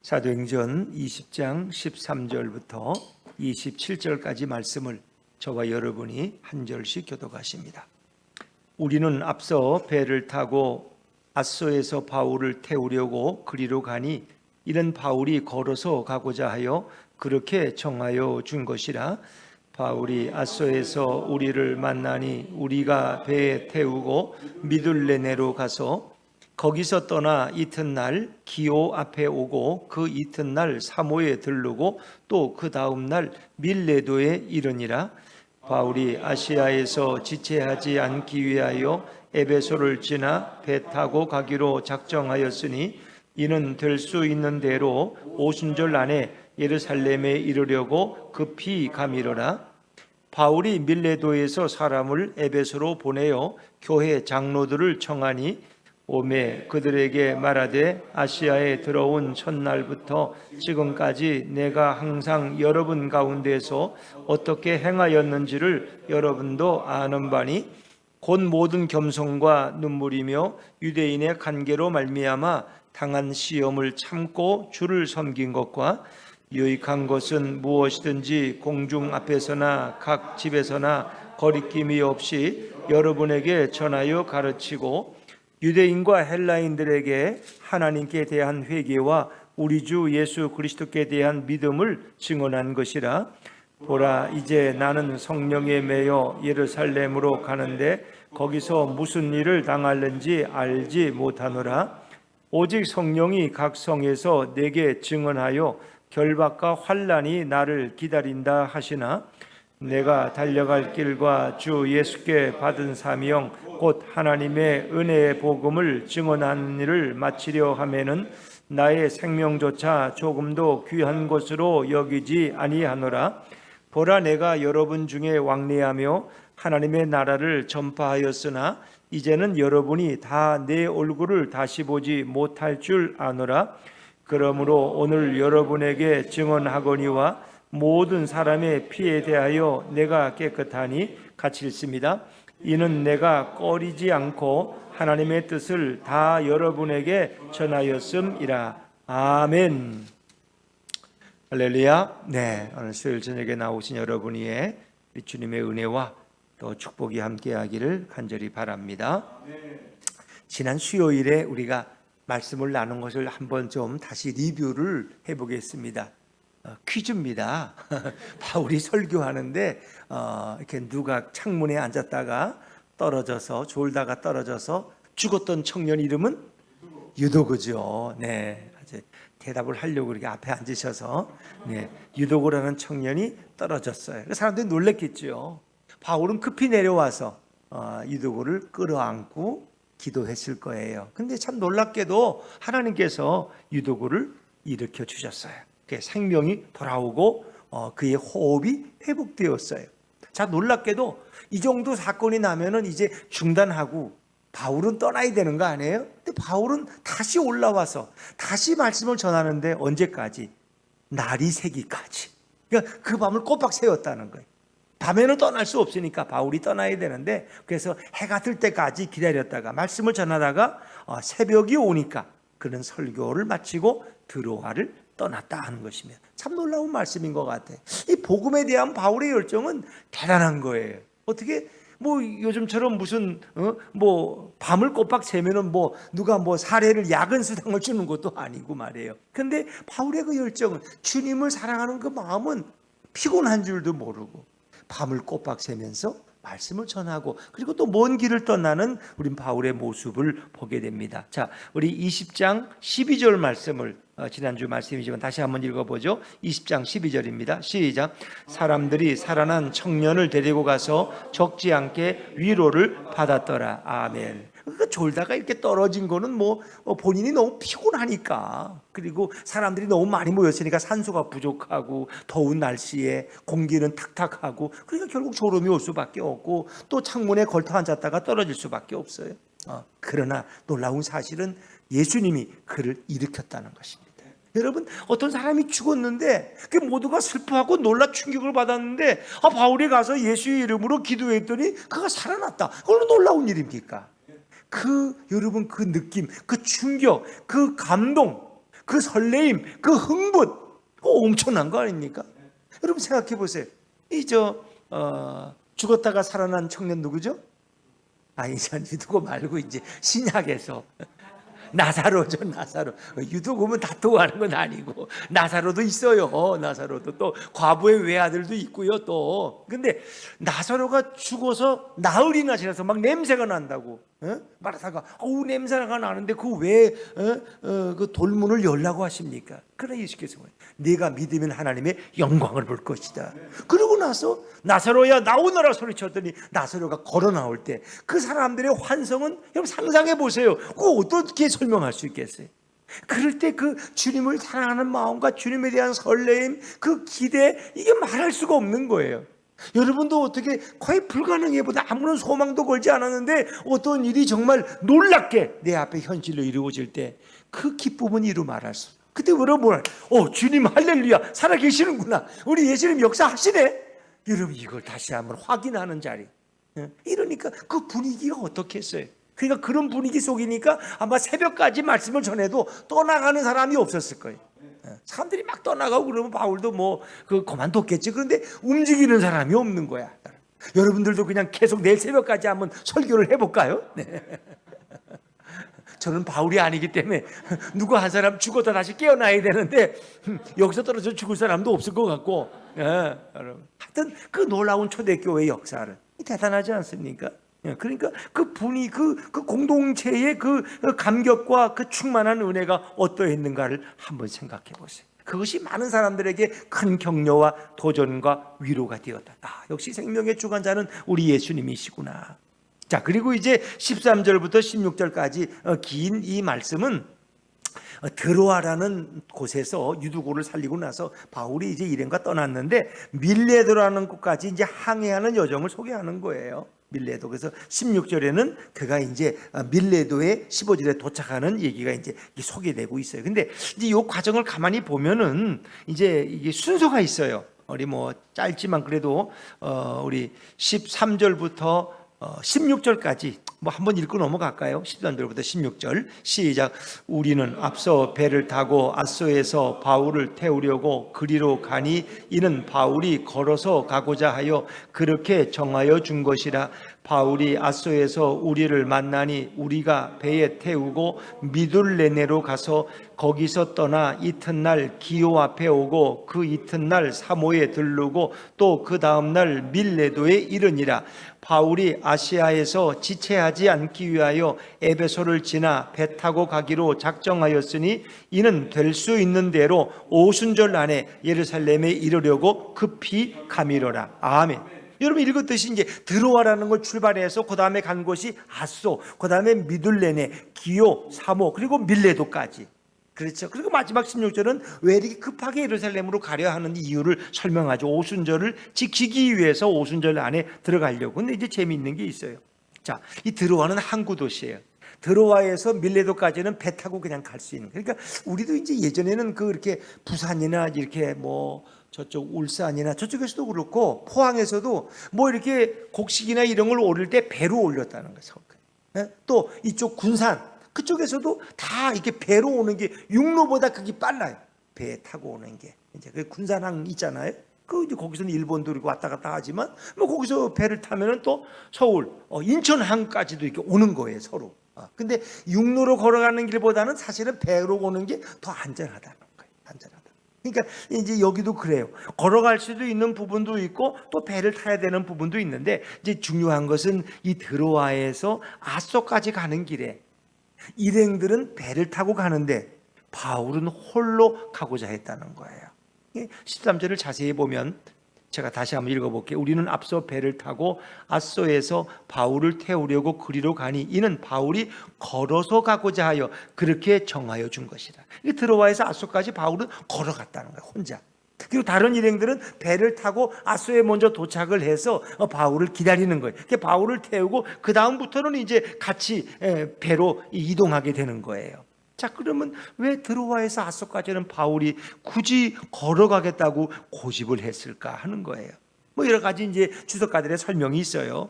사도행전 20장 13절부터 27절까지 말씀을 저와 여러분이 한 절씩 교독하십니다. 우리는 앞서 배를 타고 앗소에서 바울을 태우려고 그리로 가니 이는 바울이 걸어서 가고자 하여 그렇게 정하여 준 것이라. 바울이 앗소에서 우리를 만나니 우리가 배에 태우고 미둘레네로 가서 거기서 떠나 이튿날 기오 앞에 오고 그 이튿날 사모에 들르고 또 그 다음 날 밀레도에 이르니라. 바울이 아시아에서 지체하지 않기 위하여 에베소를 지나 배 타고 가기로 작정하였으니 이는 될 수 있는 대로 오순절 안에 예루살렘에 이르려고 급히 가미르라. 바울이 밀레도에서 사람을 에베소로 보내어 교회 장로들을 청하니 오매 그들에게 말하되 아시아에 들어온 첫날부터 지금까지 내가 항상 여러분 가운데서 어떻게 행하였는지를 여러분도 아는 바니 곧 모든 겸손과 눈물이며 유대인의 관계로 말미암아 당한 시험을 참고 주를 섬긴 것과 유익한 것은 무엇이든지 공중 앞에서나 각 집에서나 거리낌이 없이 여러분에게 전하여 가르치고 유대인과 헬라인들에게 하나님께 대한 회개와 우리 주 예수 그리스도께 대한 믿음을 증언한 것이라. 보라, 이제 나는 성령에 매여 예루살렘으로 가는데 거기서 무슨 일을 당할는지 알지 못하노라. 오직 성령이 각 성에서 내게 증언하여 결박과 환난이 나를 기다린다 하시나 내가 달려갈 길과 주 예수께 받은 사명 곧 하나님의 은혜의 복음을 증언하는 일을 마치려 하면은 나의 생명조차 조금도 귀한 것으로 여기지 아니하노라. 보라, 내가 여러분 중에 왕래하며 하나님의 나라를 전파하였으나 이제는 여러분이 다 내 얼굴을 다시 보지 못할 줄 아노라. 그러므로 오늘 여러분에게 증언하거니와 모든 사람의 피에 대하여 내가 깨끗하니 같이 읽습니다. 이는 내가 꺼리지 않고 하나님의 뜻을 다 여러분에게 전하였음이라. 아멘. 할렐루야. 네, 오늘 수요일 저녁에 나오신 여러분 위에 주님의 은혜와 또 축복이 함께하기를 간절히 바랍니다. 지난 수요일에 우리가 말씀을 나눈 것을 한번 좀 다시 리뷰를 해보겠습니다. 퀴즈입니다. 바울이 설교하는데 이렇게 누가 창문에 앉았다가 떨어져서 졸다가 떨어져서 죽었던 청년 이름은 유도고죠. 네, 대답을 하려고 이렇게 앞에 앉으셔서 유도고라는 청년이 떨어졌어요. 사람들이 놀랬겠죠. 바울은 급히 내려와서 유도고를 끌어안고 기도했을 거예요. 근데 참 놀랍게도 하나님께서 유도고를 일으켜 주셨어요. 그의 생명이 돌아오고 그의 호흡이 회복되었어요. 자, 놀랍게도 이 정도 사건이 나면은 이제 중단하고 바울은 떠나야 되는 거 아니에요? 근데 바울은 다시 올라와서 다시 말씀을 전하는데 언제까지? 날이 새기까지. 그러니까 그 밤을 꼬박 세웠다는 거예요. 밤에는 떠날 수 없으니까 바울이 떠나야 되는데 그래서 해가 뜰 때까지 기다렸다가 말씀을 전하다가 새벽이 오니까 그는 설교를 마치고 드로아를 떠났다 하는 것이며 참 놀라운 말씀인 것 같아요. 이 복음에 대한 바울의 열정은 대단한 거예요. 어떻게 뭐 요즘처럼 무슨 밤을 꼬박 새면은 누가 사례를 야근 수당을 주는 것도 아니고 말이에요. 근데 바울의 그 열정은 주님을 사랑하는 그 마음은 피곤한 줄도 모르고 밤을 꼬박 새면서 말씀을 전하고 그리고 또 먼 길을 떠나는 우린 바울의 모습을 보게 됩니다. 자, 우리 20장 12절 말씀을 지난주 말씀이지만 다시 한번 읽어보죠. 20장 12절입니다. 시작. 사람들이 살아난 청년을 데리고 가서 적지 않게 위로를 받았더라. 아멘. 그러니까 졸다가 이렇게 떨어진 거는 본인이 너무 피곤하니까 그리고 사람들이 너무 많이 모였으니까 산소가 부족하고 더운 날씨에 공기는 탁탁하고 그러니까 결국 졸음이 올 수밖에 없고 또 창문에 걸터 앉았다가 떨어질 수밖에 없어요. 그러나 놀라운 사실은 예수님이 그를 일으켰다는 것입니다. 여러분, 어떤 사람이 죽었는데 그 모두가 슬퍼하고 놀라 충격을 받았는데 바울이 가서 예수의 이름으로 기도했더니 그가 살아났다. 그건 놀라운 일입니까? 여러분 그 느낌, 그 충격, 그 감동, 그 설레임, 그 흥분, 엄청난 거 아닙니까? 여러분 생각해 보세요. 죽었다가 살아난 청년 누구죠? 유두고 말고 이제 신약에서 나사로죠. 나사로. 유두고면 다투하는 건 아니고 나사로도 있어요. 나사로도 또 과부의 외아들도 있고요. 또 근데 나사로가 죽어서 나흘이나 지나서 막 냄새가 난다고 마르타가 냄새가 나는데 그 왜 그 돌문을 열라고 하십니까? 그러나 예수께서 네가 믿으면 하나님의 영광을 볼 것이다. 그러고 나서 나사로야 나오너라 소리쳤더니 나사로가 걸어 나올 때 그 사람들의 환성은 여러분 상상해 보세요. 그거 어떻게 설명할 수 있겠어요? 그럴 때 그 주님을 사랑하는 마음과 주님에 대한 설레임, 그 기대, 이게 말할 수가 없는 거예요. 여러분도 어떻게 거의 불가능해 보다 아무런 소망도 걸지 않았는데 어떤 일이 정말 놀랍게 내 앞에 현실로 이루어질 때 그 기쁨은 이루 말할 수 없어요. 그때 여러분 주님 할렐루야 살아계시는구나, 우리 예수님 역사하시네, 여러분 이걸 다시 한번 확인하는 자리. 이러니까 그 분위기가 어떻겠어요? 그러니까 그런 분위기 속이니까 아마 새벽까지 말씀을 전해도 떠나가는 사람이 없었을 거예요. 사람들이 막 떠나가고 그러면 바울도 그만뒀겠지. 그런데 움직이는 사람이 없는 거야. 여러분들도 그냥 계속 내일 새벽까지 한번 설교를 해볼까요? 네. 저는 바울이 아니기 때문에 누구 한 사람 죽었다 다시 깨어나야 되는데 여기서 떨어져 죽을 사람도 없을 것 같고, 여러분 하여튼 그 놀라운 초대교회의 역사를 대단하지 않습니까? 그러니까 그 분이 그 공동체의 그 감격과 그 충만한 은혜가 어떠했는가를 한번 생각해 보세요. 그것이 많은 사람들에게 큰 격려와 도전과 위로가 되었다. 역시 생명의 주관자는 우리 예수님이시구나. 자, 그리고 이제 13절부터 16절까지 긴 이 말씀은 드로아라는 곳에서 유두고를 살리고 나서 바울이 이제 일행과 떠났는데 밀레도라는 곳까지 이제 항해하는 여정을 소개하는 거예요. 밀레도. 그래서 16절에는 그가 이제 밀레도에 15절에 도착하는 얘기가 이제 소개되고 있어요. 근데 이제 이 과정을 가만히 보면은 이제 이게 순서가 있어요. 우리 짧지만 그래도 우리 13절부터 16절까지 한번 읽고 넘어갈까요? 13절부터 16절 시작. 우리는 앞서 배를 타고 앗소에서 바울을 태우려고 그리로 가니 이는 바울이 걸어서 가고자 하여 그렇게 정하여 준 것이라. 바울이 앗소에서 우리를 만나니 우리가 배에 태우고 미둘레네로 가서 거기서 떠나 이튿날 기오 앞에 오고 그 이튿날 사모에 들르고 또 그 다음날 밀레도에 이르니라. 바울이 아시아에서 지체하지 않기 위하여 에베소를 지나 배 타고 가기로 작정하였으니 이는 될 수 있는 대로 오순절 안에 예루살렘에 이르려고 급히 가미로라. 아멘. 여러분 읽었듯이 이제 드로아라는 걸 출발해서 그 다음에 간 곳이 앗소, 그 다음에 미둘레네, 기오, 사모, 그리고 밀레도까지. 그렇죠. 그리고 마지막 16절은 왜 이렇게 급하게 예루살렘으로 가려 하는 이유를 설명하죠. 오순절을 지키기 위해서 오순절 안에 들어가려고. 근데 이제 재미있는 게 있어요. 자, 이 드로아는 항구 도시예요. 드로아에서 밀레도까지는 배 타고 그냥 갈 수 있는. 그러니까 우리도 이제 예전에는 이렇게 부산이나 이렇게 저쪽 울산이나 저쪽에서도 그렇고 포항에서도 이렇게 곡식이나 이런 걸 오를 때 배로 올렸다는 거예요. 또 이쪽 군산 그쪽에서도 다 이렇게 배로 오는 게 육로보다 그게 빨라요. 배 타고 오는 게 이제 그 군산항 있잖아요. 이제 거기서는 일본도 이렇게 왔다 갔다 하지만 거기서 배를 타면은 또 서울, 인천항까지도 이렇게 오는 거예요 서로. 근데 육로로 걸어가는 길보다는 사실은 배로 오는 게 더 안전하다는 거예요. 안전하다. 그러니까 이제 여기도 그래요. 걸어갈 수도 있는 부분도 있고 또 배를 타야 되는 부분도 있는데 이제 중요한 것은 이 드로아에서 앗소까지 가는 길에 일행들은 배를 타고 가는데 바울은 홀로 가고자 했다는 거예요. 13절을 자세히 보면 제가 다시 한번 읽어볼게요. 우리는 앞서 배를 타고 앗소에서 바울을 태우려고 그리로 가니 이는 바울이 걸어서 가고자 하여 그렇게 정하여 준 것이다. 드로아에서 앗소까지 바울은 걸어갔다는 거예요. 혼자. 그리고 다른 일행들은 배를 타고 앗소에 먼저 도착을 해서 바울을 기다리는 거예요. 바울을 태우고 그 다음부터는 이제 같이 배로 이동하게 되는 거예요. 자, 그러면 왜 드로아에서 앗소까지는 바울이 굳이 걸어가겠다고 고집을 했을까 하는 거예요. 여러 가지 이제 주석가들의 설명이 있어요.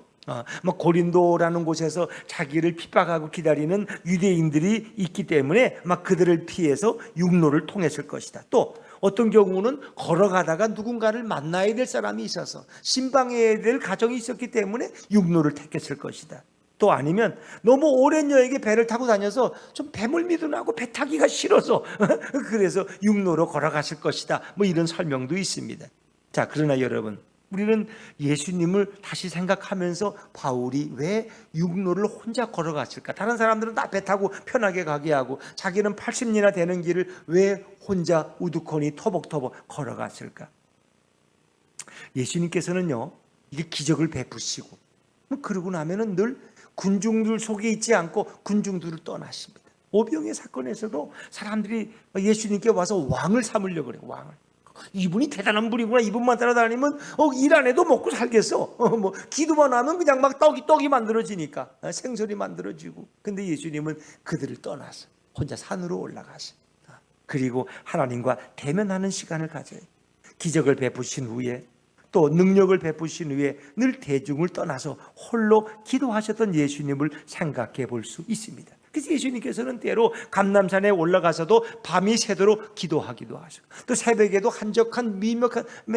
뭐 고린도라는 곳에서 자기를 핍박하고 기다리는 유대인들이 있기 때문에 막 그들을 피해서 육로를 통했을 것이다. 또 어떤 경우는 걸어가다가 누군가를 만나야 될 사람이 있어서 신방해야 될 가정이 있었기 때문에 육로를 택했을 것이다. 또 아니면 너무 오랜 여행에 배를 타고 다녀서 좀 배멀미도 배 타기가 싫어서 그래서 육로로 걸어갔을 것이다. 뭐 이런 설명도 있습니다. 자, 그러나 여러분, 우리는 예수님을 다시 생각하면서 바울이 왜 육로를 혼자 걸어갔을까? 다른 사람들은 다 배 타고 편하게 가게 하고 자기는 80리나 되는 길을 왜 혼자 우두커니 터벅터벅 걸어갔을까? 예수님께서는요, 이게 기적을 베푸시고 그러고 나면은 늘 군중들 속에 있지 않고 군중들을 떠나십니다. 오병의 사건에서도 사람들이 예수님께 와서 왕을 삼으려고 그래요. 왕을. 이분이 대단한 분이구나. 이분만 따라다니면 일 안 해도 먹고 살겠어. 뭐 기도만 하면 그냥 막 떡이 만들어지니까 생선이 만들어지고. 근데 예수님은 그들을 떠나서 혼자 산으로 올라가서 그리고 하나님과 대면하는 시간을 가져요. 기적을 베푸신 후에 또 능력을 베푸신 후에 늘 대중을 떠나서 홀로 기도하셨던 예수님을 생각해 볼 수 있습니다. 그래서 예수님께서는 때로 감람산에 올라가서도 밤이 새도록 기도하기도 하시고 또 새벽에도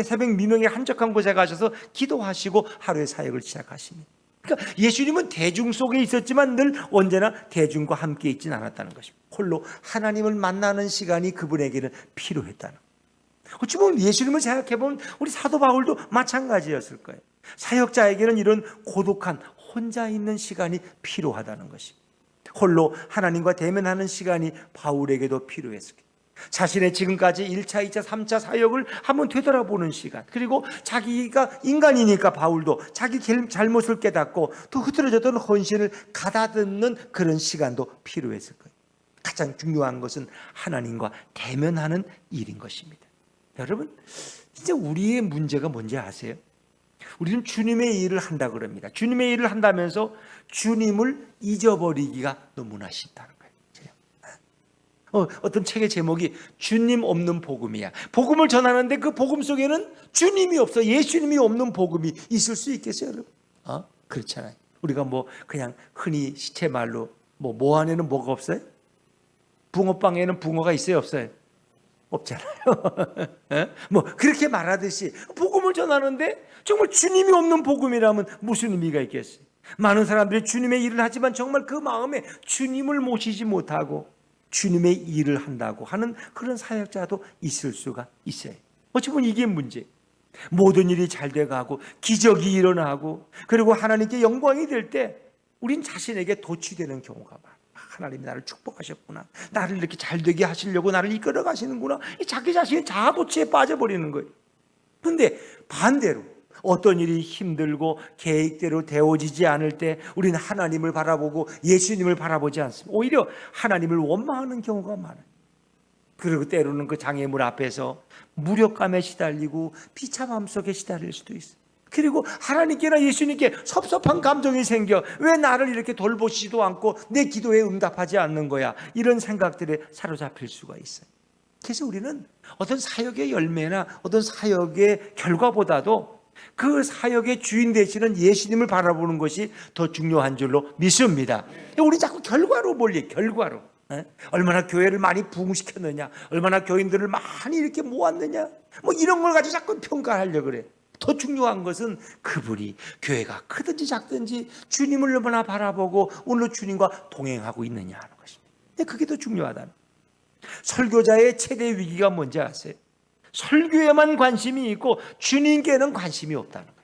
새벽 미명에 한적한 곳에 가셔서 기도하시고 하루의 사역을 시작하십니다. 그러니까 예수님은 대중 속에 있었지만 늘 언제나 대중과 함께 있지는 않았다는 것입니다. 홀로 하나님을 만나는 시간이 그분에게는 필요했다는 거예요. 어찌 보면 예수님을 생각해보면 우리 사도 바울도 마찬가지였을 거예요. 사역자에게는 이런 고독한 혼자 있는 시간이 필요하다는 것입니다. 홀로 하나님과 대면하는 시간이 바울에게도 필요했을 거예요. 자신의 지금까지 1차, 2차, 3차 사역을 한번 되돌아보는 시간, 그리고 자기가 인간이니까 바울도 자기 잘못을 깨닫고 또 흐트러졌던 헌신을 가다듬는 그런 시간도 필요했을 거예요. 가장 중요한 것은 하나님과 대면하는 일인 것입니다. 여러분, 진짜 우리의 문제가 뭔지 아세요? 우리는 주님의 일을 한다 그럽니다. 주님의 일을 한다면서 주님을 잊어버리기가 너무나 쉽다는 거예요. 어떤 책의 제목이 주님 없는 복음이야. 복음을 전하는데 그 복음 속에는 주님이 없어. 예수님이 없는 복음이 있을 수 있겠어요, 여러분? 그렇잖아요. 우리가 그냥 흔히 시체말로 뭐 안에는 뭐가 없어요? 붕어빵에는 붕어가 있어요, 없어요? 없잖아요. 그렇게 말하듯이 복음을 전하는데 정말 주님이 없는 복음이라면 무슨 의미가 있겠어요? 많은 사람들이 주님의 일을 하지만 정말 그 마음에 주님을 모시지 못하고 주님의 일을 한다고 하는 그런 사역자도 있을 수가 있어요. 어찌 보면 이게 문제. 모든 일이 잘 돼가고 기적이 일어나고 그리고 하나님께 영광이 될 때 우린 자신에게 도취되는 경우가 많아요. 하나님이 나를 축복하셨구나. 나를 이렇게 잘 되게 하시려고 나를 이끌어 가시는구나. 자기 자신이 자아도취에 빠져버리는 거예요. 그런데 반대로 어떤 일이 힘들고 계획대로 되어지지 않을 때 우리는 하나님을 바라보고 예수님을 바라보지 않습니다. 오히려 하나님을 원망하는 경우가 많아요. 그리고 때로는 그 장애물 앞에서 무력감에 시달리고 비참함 속에 시달릴 수도 있어요. 그리고 하나님께나 예수님께 섭섭한 감정이 생겨 왜 나를 이렇게 돌보시지도 않고 내 기도에 응답하지 않는 거야, 이런 생각들에 사로잡힐 수가 있어요. 그래서 우리는 어떤 사역의 열매나 어떤 사역의 결과보다도 그 사역의 주인 되시는 예수님을 바라보는 것이 더 중요한 줄로 믿습니다. 우리 자꾸 결과로 몰려. 결과로 얼마나 교회를 많이 부흥시켰느냐, 얼마나 교인들을 많이 이렇게 모았느냐, 이런 걸 가지고 자꾸 평가하려고 그래. 더 중요한 것은 그분이 교회가 크든지 작든지 주님을 얼마나 바라보고 오늘 주님과 동행하고 있느냐 하는 것입니다. 그게 더 중요하다는. 설교자의 최대 위기가 뭔지 아세요? 설교에만 관심이 있고 주님께는 관심이 없다는 거예요.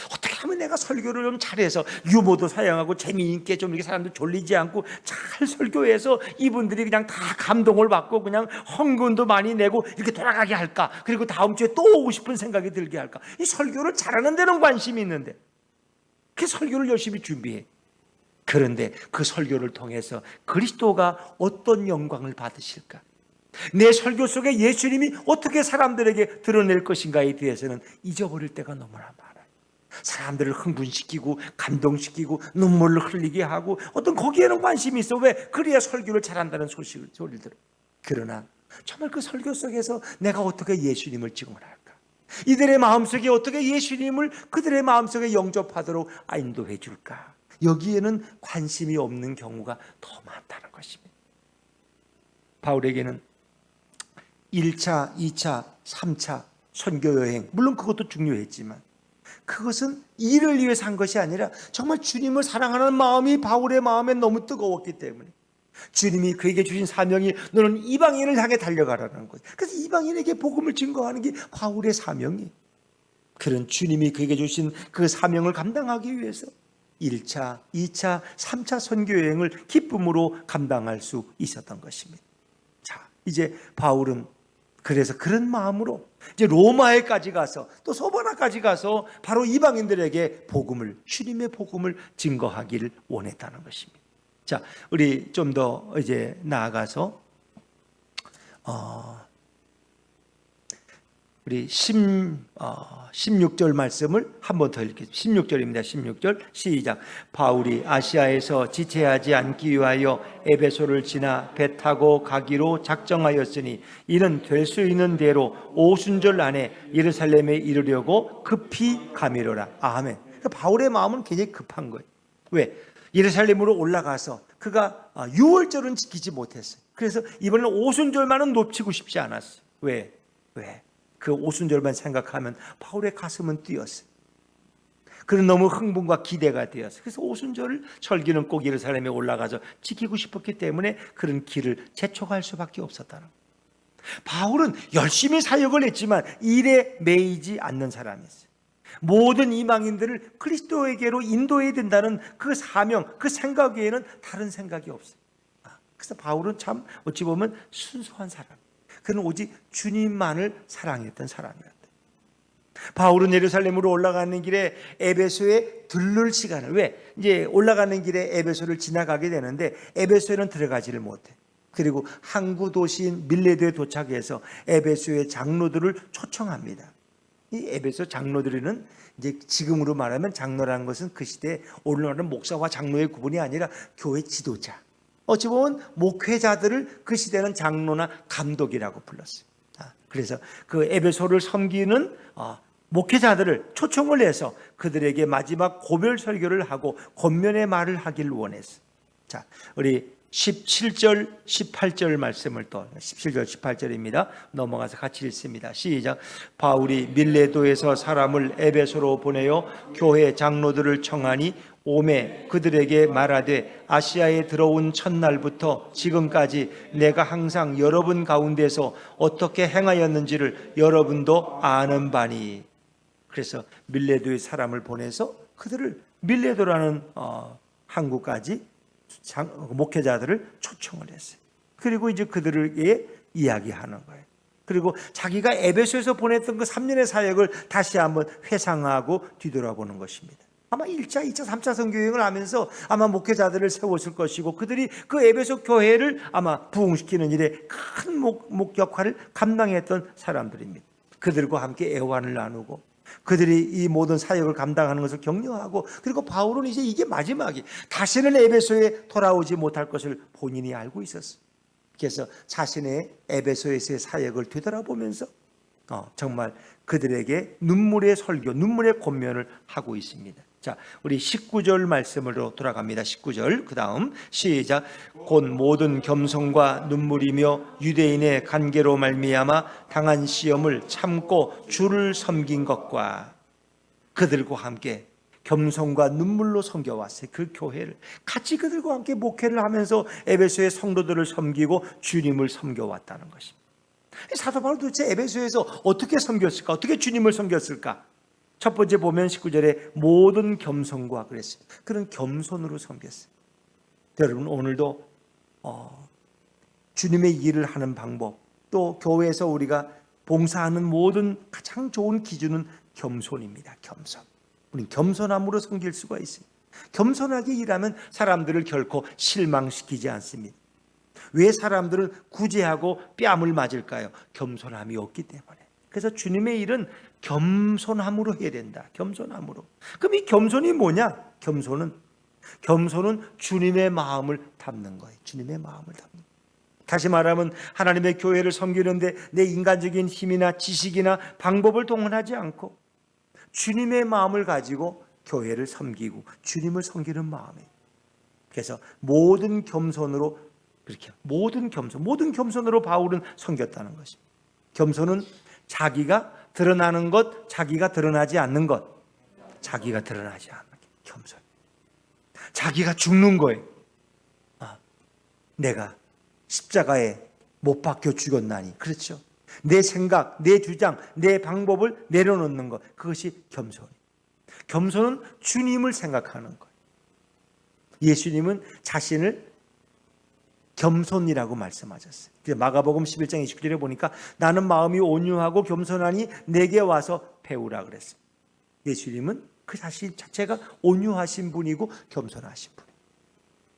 어떻게 하면 내가 설교를 좀 잘해서 유머도 사용하고 재미있게 좀 이렇게 사람들 졸리지 않고 잘 설교해서 이분들이 그냥 다 감동을 받고 그냥 헌금도 많이 내고 이렇게 돌아가게 할까? 그리고 다음 주에 또 오고 싶은 생각이 들게 할까? 이 설교를 잘하는 데는 관심이 있는데 그 설교를 열심히 준비해. 그런데 그 설교를 통해서 그리스도가 어떤 영광을 받으실까? 내 설교 속에 예수님이 어떻게 사람들에게 드러낼 것인가에 대해서는 잊어버릴 때가 너무나 많아요. 사람들을 흥분시키고 감동시키고 눈물을 흘리게 하고 어떤 거기에는 관심이 있어. 왜? 그래야 설교를 잘한다는 소리를 들어. 그러나 정말 그 설교 속에서 내가 어떻게 예수님을 증언할까? 이들의 마음속에 어떻게 예수님을 그들의 마음속에 영접하도록 인도해 줄까? 여기에는 관심이 없는 경우가 더 많다는 것입니다. 바울에게는 1차, 2차, 3차 선교여행, 물론 그것도 중요했지만 그것은 일을 위해서 한 것이 아니라 정말 주님을 사랑하는 마음이 바울의 마음에 너무 뜨거웠기 때문에 주님이 그에게 주신 사명이 너는 이방인을 향해 달려가라는 것. 그래서 이방인에게 복음을 증거하는 게 바울의 사명이에요. 그런 주님이 그에게 주신 그 사명을 감당하기 위해서 1차, 2차, 3차 선교여행을 기쁨으로 감당할 수 있었던 것입니다. 자, 이제 바울은 그래서 그런 마음으로 이제 로마에까지 가서 또 소바나까지 가서 바로 이방인들에게 복음을, 주님의 복음을 증거하기를 원했다는 것입니다. 자, 우리 좀 더 이제 나아가서 우리 16절 말씀을 한 번 더 읽겠습니다. 16절입니다. 16절 시작. 바울이 아시아에서 지체하지 않기 위하여 에베소를 지나 배 타고 가기로 작정하였으니 이는 될 수 있는 대로 오순절 안에 예루살렘에 이르려고 급히 가미로라. 아멘. 그러니까 바울의 마음은 굉장히 급한 거예요. 왜? 예루살렘으로 올라가서 그가 6월절은 지키지 못했어요. 그래서 이번에는 오순절만은 놓치고 싶지 않았어요. 왜? 그 오순절만 생각하면 바울의 가슴은 뛰었어요. 그는 너무 흥분과 기대가 되었어요. 그래서 오순절을 절기는 꼭 예루살렘에 올라가서 지키고 싶었기 때문에 그런 길을 재촉할 수밖에 없었다는 거예요. 바울은 열심히 사역을 했지만 일에 매이지 않는 사람이었어요. 모든 이방인들을 그리스도에게로 인도해야 된다는 그 사명, 그 생각 외에는 다른 생각이 없어요. 그래서 바울은 참 어찌 보면 순수한 사람, 그는 오직 주님만을 사랑했던 사람이었다. 바울은 예루살렘으로 올라가는 길에 에베소에 들를 시간을, 왜? 이제 올라가는 길에 에베소를 지나가게 되는데 에베소에는 들어가지를 못해. 그리고 항구 도시인 밀레도에 도착해서 에베소의 장로들을 초청합니다. 이 에베소 장로들은 이제 지금으로 말하면 장로라는 것은 그 시대에 오늘날은 목사와 장로의 구분이 아니라 교회 지도자, 어찌 보면 목회자들을 그 시대는 장로나 감독이라고 불렀어요. 그래서 그 에베소를 섬기는 목회자들을 초청을 해서 그들에게 마지막 고별 설교를 하고 권면의 말을 하길 원했어요. 자, 우리 17절, 18절 말씀을 또 17절, 18절입니다. 넘어가서 같이 읽습니다. 시작. 바울이 밀레도에서 사람을 에베소로 보내어 교회 장로들을 청하니 오매 그들에게 말하되 아시아에 들어온 첫날부터 지금까지 내가 항상 여러분 가운데서 어떻게 행하였는지를 여러분도 아는 바니. 그래서 밀레도의 사람을 보내서 그들을 밀레도라는 항구까지 목회자들을 초청을 했어요. 그리고 이제 그들에게 이야기하는 거예요. 그리고 자기가 에베소에서 보냈던 그 3년의 사역을 다시 한번 회상하고 뒤돌아보는 것입니다. 아마 1차, 2차, 3차 선교여행을 하면서 아마 목회자들을 세웠을 것이고 그들이 그 에베소 교회를 아마 부흥시키는 일에 큰 목 역할을 감당했던 사람들입니다. 그들과 함께 애환을 나누고 그들이 이 모든 사역을 감당하는 것을 격려하고, 그리고 바울은 이제 이게 마지막이 다시는 에베소에 돌아오지 못할 것을 본인이 알고 있었어요. 그래서 자신의 에베소에서의 사역을 되돌아보면서 정말 그들에게 눈물의 설교, 눈물의 권면을 하고 있습니다. 자, 우리 19절 말씀으로 돌아갑니다. 19절 그 다음 시작. 곧 모든 겸손과 눈물이며 유대인의 관계로 말미암아 당한 시험을 참고 주를 섬긴 것과, 그들과 함께 겸손과 눈물로 섬겨왔어요. 그 교회를 같이 그들과 함께 목회를 하면서 에베소의 성도들을 섬기고 주님을 섬겨왔다는 것입니다. 사도 바울 도대체 에베소에서 어떻게 섬겼을까? 어떻게 주님을 섬겼을까? 첫 번째 보면 19절에 모든 겸손과 그랬어요. 그런 겸손으로 섬겼어요. 여러분, 오늘도 주님의 일을 하는 방법, 또 교회에서 우리가 봉사하는 모든 가장 좋은 기준은 겸손입니다. 겸손. 우리는 겸손함으로 섬길 수가 있어요. 겸손하게 일하면 사람들을 결코 실망시키지 않습니다. 왜 사람들은 구제하고 뺨을 맞을까요? 겸손함이 없기 때문에. 그래서 주님의 일은 겸손함으로 해야 된다. 겸손함으로. 그럼 이 겸손이 뭐냐? 겸손은 주님의 마음을 담는 거예요. 주님의 마음을 담는 거예요. 다시 말하면 하나님의 교회를 섬기는데 내 인간적인 힘이나 지식이나 방법을 동원하지 않고 주님의 마음을 가지고 교회를 섬기고 주님을 섬기는 마음이에요. 그래서 모든 겸손으로 그렇게 모든 겸손으로 바울은 섬겼다는 것입니다. 겸손은 자기가 드러나는 것, 자기가 드러나지 않는 것, 자기가 드러나지 않는 것, 겸손. 자기가 죽는 거예요. 내가 십자가에 못 박혀 죽었나니. 그렇죠. 내 생각, 내 주장, 내 방법을 내려놓는 것, 그것이 겸손이에요. 겸손은 주님을 생각하는 거예요. 예수님은 자신을 겸손이라고 말씀하셨어요. 마가복음 11장 29절에 보니까 나는 마음이 온유하고 겸손하니 내게 와서 배우라 그랬어요. 예수님은 그 자신 자체가 온유하신 분이고 겸손하신 분이에요.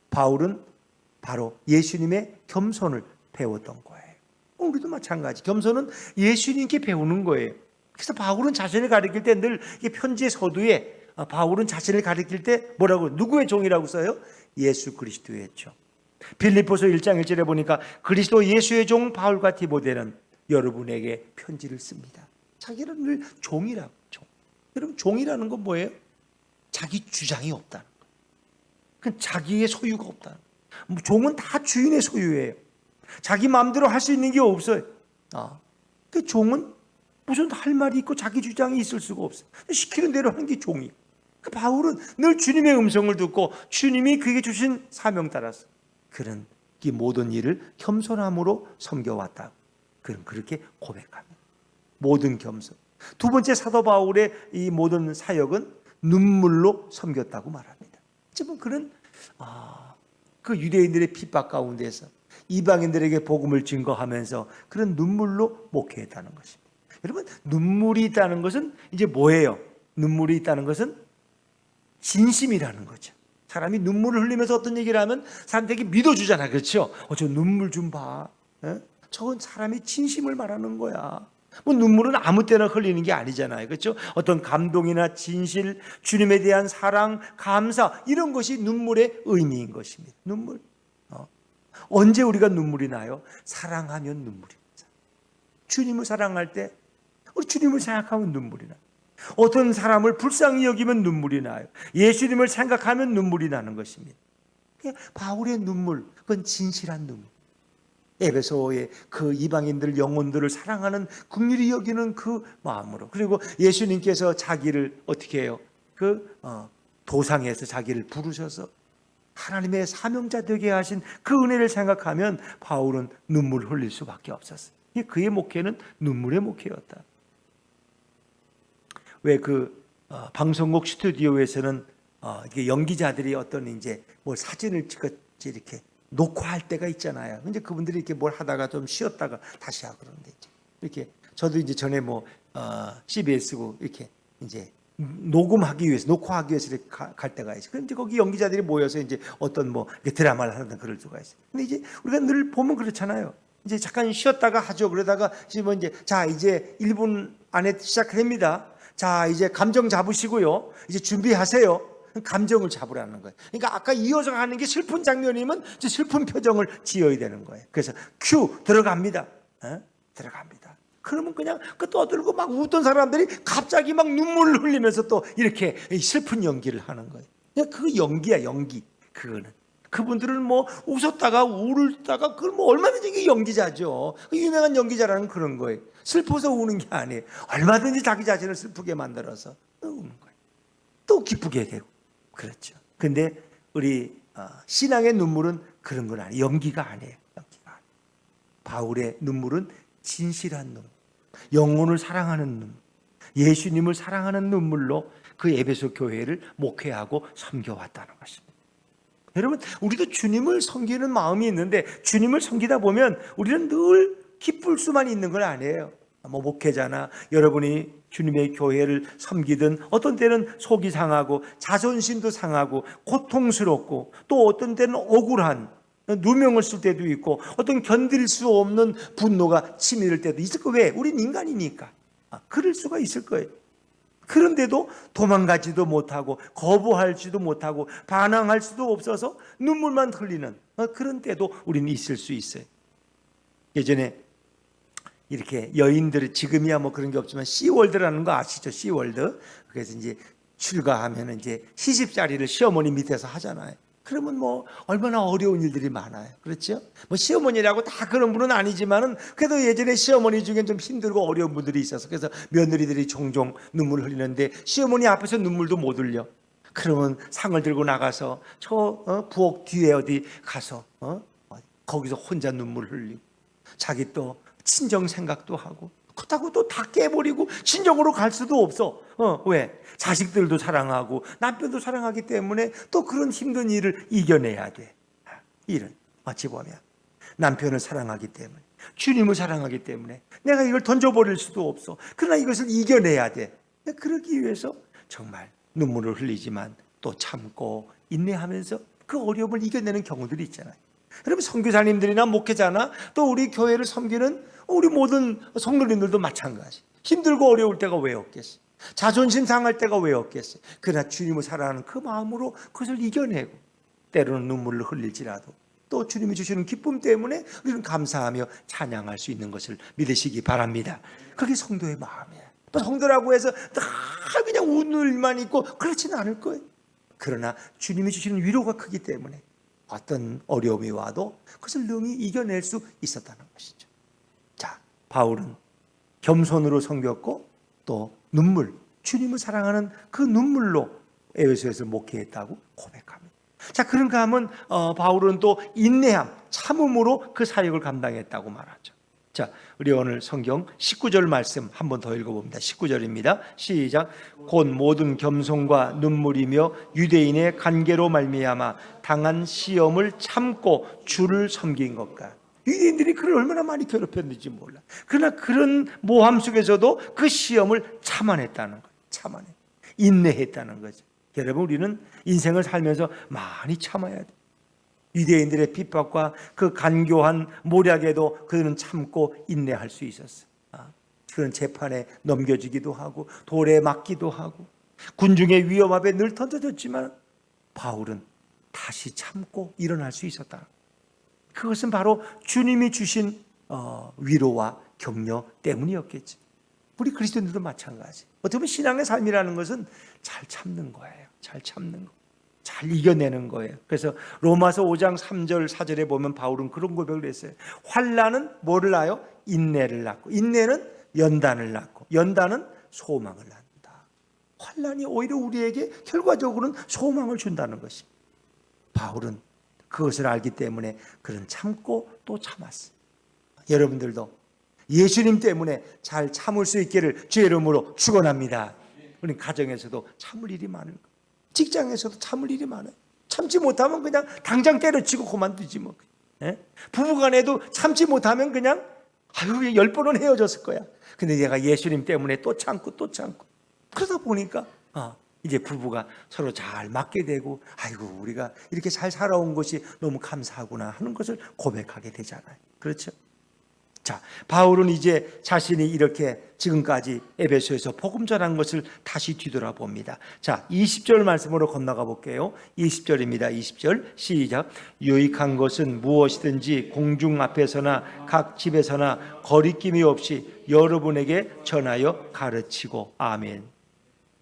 바울은 바로 예수님의 겸손을 배웠던 거예요. 우리도 마찬가지. 겸손은 예수님께 배우는 거예요. 그래서 바울은 자신을 가리킬 때 늘 편지의 서두에 바울은 자신을 가리킬 때 뭐라고, 누구의 종이라고 써요? 예수 그리스도의 종. 빌립보서 1장 1절에 보니까 그리스도 예수의 종 바울과 디모데는 여러분에게 편지를 씁니다. 자기는 늘 종이라고. 종. 여러분, 종이라는 건 뭐예요? 자기 주장이 없다는 거예요. 그건 자기의 소유가 없다는 거예요. 종은 다 주인의 소유예요. 자기 마음대로 할 수 있는 게 없어요. 그 종은 무슨 할 말이 있고 자기 주장이 있을 수가 없어요. 시키는 대로 하는 게 종이에요. 그 바울은 늘 주님의 음성을 듣고 주님이 그에게 주신 사명 따라서 그는 이 모든 일을 겸손함으로 섬겨왔다. 그는 그렇게 고백합니다. 모든 겸손. 두 번째 사도 바울의 이 모든 사역은 눈물로 섬겼다고 말합니다. 지금 그는 그 유대인들의 핍박 가운데서 이방인들에게 복음을 증거하면서 그런 눈물로 목회했다는 것입니다. 여러분, 눈물이 있다는 것은 이제 뭐예요? 눈물이 있다는 것은 진심이라는 거죠. 사람이 눈물을 흘리면서 어떤 얘기를 하면 사람들에게 믿어주잖아. 그렇죠? 저 눈물 좀 봐. 저건 사람이 진심을 말하는 거야. 뭐 눈물은 아무 때나 흘리는 게 아니잖아요. 그렇죠? 어떤 감동이나 진실, 주님에 대한 사랑, 감사, 이런 것이 눈물의 의미인 것입니다. 눈물. 언제 우리가 눈물이 나요? 사랑하면 눈물이 나요. 주님을 사랑할 때 우리 주님을 생각하면 눈물이 나요. 어떤 사람을 불쌍히 여기면 눈물이 나요. 예수님을 생각하면 눈물이 나는 것입니다. 바울의 눈물, 그건 진실한 눈물. 에베소의 그 이방인들 영혼들을 사랑하는, 긍휼히 여기는 그 마음으로. 그리고 예수님께서 자기를 어떻게 해요? 도상에서 자기를 부르셔서 하나님의 사명자 되게 하신 그 은혜를 생각하면 바울은 눈물을 흘릴 수밖에 없었어요. 그의 목회는 눈물의 목회였다. 왜 방송국 스튜디오에서는 연기자들이 어떤 이제 뭐 사진을 찍었지 이렇게 녹화할 때가 있잖아요. 근데 그분들이 이렇게 뭘 하다가 좀 쉬었다가 다시 하고 그러는데 이렇게 저도 이제 전에 CBS고 이렇게 이제 녹화하기 위해서 이렇게 갈 때가 있어요. 그런데 거기 연기자들이 모여서 이제 어떤 드라마를 하는 그럴 수가 있어요. 근데 이제 우리가 늘 보면 그렇잖아요. 이제 잠깐 쉬었다가 하죠. 그러다가 이제 1분 안에 시작됩니다. 자, 이제 감정 잡으시고요. 이제 준비하세요. 감정을 잡으라는 거예요. 그러니까 아까 이어서 가는 게 슬픈 장면이면 이제 슬픈 표정을 지어야 되는 거예요. 그래서 큐 들어갑니다. 들어갑니다. 그러면 그냥 떠들고 막 웃던 사람들이 갑자기 막 눈물을 흘리면서 또 이렇게 슬픈 연기를 하는 거예요. 그 연기야, 연기. 그거는. 그분들은 웃었다가 울다가 그걸 얼마든지 연기자죠. 유명한 연기자라는 그런 거예요. 슬퍼서 우는 게 아니에요. 얼마든지 자기 자신을 슬프게 만들어서 우는 거예요. 또 기쁘게 되고. 그렇죠. 근데 우리 신앙의 눈물은 그런 건 아니에요. 연기가 아니에요. 연기가 아니에요. 바울의 눈물은 진실한 눈물, 영혼을 사랑하는 눈물, 예수님을 사랑하는 눈물로 그 에베소 교회를 목회하고 섬겨왔다는 것입니다. 여러분, 우리도 주님을 섬기는 마음이 있는데 주님을 섬기다 보면 우리는 늘 기쁠 수만 있는 건 아니에요. 목회자나 여러분이 주님의 교회를 섬기든 어떤 때는 속이 상하고 자존심도 상하고 고통스럽고 또 어떤 때는 억울한 누명을 쓸 때도 있고 어떤 견딜 수 없는 분노가 치밀을 때도 있을 거예요. 왜? 우린 인간이니까. 그럴 수가 있을 거예요. 그런데도 도망가지도 못하고 거부할지도 못하고 반항할 수도 없어서 눈물만 흘리는 그런 때도 우리는 있을 수 있어요. 예전에 이렇게 여인들이, 지금이야 뭐 그런 게 없지만 시월드라는 거 아시죠? 시월드. 그래서 이제 출가하면 이제 시집살이를 시어머니 밑에서 하잖아요. 그러면 뭐 얼마나 어려운 일들이 많아요. 그렇죠? 뭐 시어머니라고 다 그런 분은 아니지만은 그래도 예전에 시어머니 중에 좀 힘들고 어려운 분들이 있어서 그래서 며느리들이 종종 눈물을 흘리는데 시어머니 앞에서 눈물도 못 흘려. 그러면 상을 들고 나가서 저 부엌 뒤에 어디 가서 거기서 혼자 눈물 흘리고 자기 또 친정 생각도 하고 그렇다고 또 다 깨버리고 친정으로 갈 수도 없어. 왜? 자식들도 사랑하고 남편도 사랑하기 때문에 또 그런 힘든 일을 이겨내야 돼. 일은 어찌 보면 남편을 사랑하기 때문에, 주님을 사랑하기 때문에 내가 이걸 던져버릴 수도 없어. 그러나 이것을 이겨내야 돼. 그러기 위해서 정말 눈물을 흘리지만 또 참고 인내하면서 그 어려움을 이겨내는 경우들이 있잖아요. 여러분, 선교사님들이나 목회자나 또 우리 교회를 섬기는 우리 모든 성도님들도 마찬가지. 힘들고 어려울 때가 왜 없겠어요? 자존심 상할 때가 왜 없겠어요? 그러나 주님을 사랑하는 그 마음으로 그것을 이겨내고 때로는 눈물을 흘릴지라도 또 주님이 주시는 기쁨 때문에 우리는 감사하며 찬양할 수 있는 것을 믿으시기 바랍니다. 그게 성도의 마음이에요. 또 성도라고 해서 다 그냥 웃는 일만 있고 그렇지는 않을 거예요. 그러나 주님이 주시는 위로가 크기 때문에 어떤 어려움이 와도 그것을 능히 이겨낼 수 있었다는 것이죠. 자, 바울은 겸손으로 섬겼고 또 눈물, 주님을 사랑하는 그 눈물로 에베소에서 목회했다고 고백합니다. 자, 그런가 하면 바울은 또 인내함, 참음으로 그 사역을 감당했다고 말하죠. 자, 우리 오늘 성경 19절 말씀 한 번 더 읽어봅니다. 19절입니다. 시작. 곧 모든 겸손과 눈물이며 유대인의 관계로 말미암아 당한 시험을 참고 주를 섬긴 것과. 유대인들이 그를 얼마나 많이 괴롭혔는지 몰라. 그러나 그런 모함 속에서도 그 시험을 참아냈다는 거예요. 참아내. 인내했다는 거죠. 여러분, 우리는 인생을 살면서 많이 참아야 돼. 유대인들의 핍박과 그 간교한 모략에도 그는 참고 인내할 수 있었어. 그런 재판에 넘겨지기도 하고 돌에 맞기도 하고 군중의 위험 앞에 늘 던져졌지만 바울은 다시 참고 일어날 수 있었다. 그것은 바로 주님이 주신 위로와 격려 때문이었겠지. 우리 그리스도인들도 마찬가지. 어떻게 보면 신앙의 삶이라는 것은 잘 참는 거예요. 잘 참는 거. 잘 이겨내는 거예요. 그래서 로마서 5장 3절 4절에 보면 바울은 그런 고백을 했어요. 환난은 뭐를 낳아요? 인내를 낳고, 인내는 연단을 낳고, 연단은 소망을 낳는다. 환난이 오히려 우리에게 결과적으로는 소망을 준다는 것입니다. 바울은 그것을 알기 때문에 그는 참고 또 참았어요. 여러분들도 예수님 때문에 잘 참을 수 있기를 주의 이름으로 축원합니다. 우리 가정에서도 참을 일이 많을 거예요. 직장에서도 참을 일이 많아요. 참지 못하면 그냥 당장 때려치고 그만두지 뭐. 부부간에도 참지 못하면 그냥 10번은 헤어졌을 거야. 근데 내가 예수님 때문에 또 참고 또 참고 그러다 보니까 이제 부부가 서로 잘 맞게 되고 아이고 우리가 이렇게 잘 살아온 것이 너무 감사하구나 하는 것을 고백하게 되잖아요. 그렇죠? 자, 바울은 이제 자신이 이렇게 지금까지 에베소에서 복음 전한 것을 다시 뒤돌아봅니다. 자, 20절 말씀으로 건너가 볼게요. 20절입니다. 20절 시작. 유익한 것은 무엇이든지 공중 앞에서나 각 집에서나 거리낌이 없이 여러분에게 전하여 가르치고. 아멘.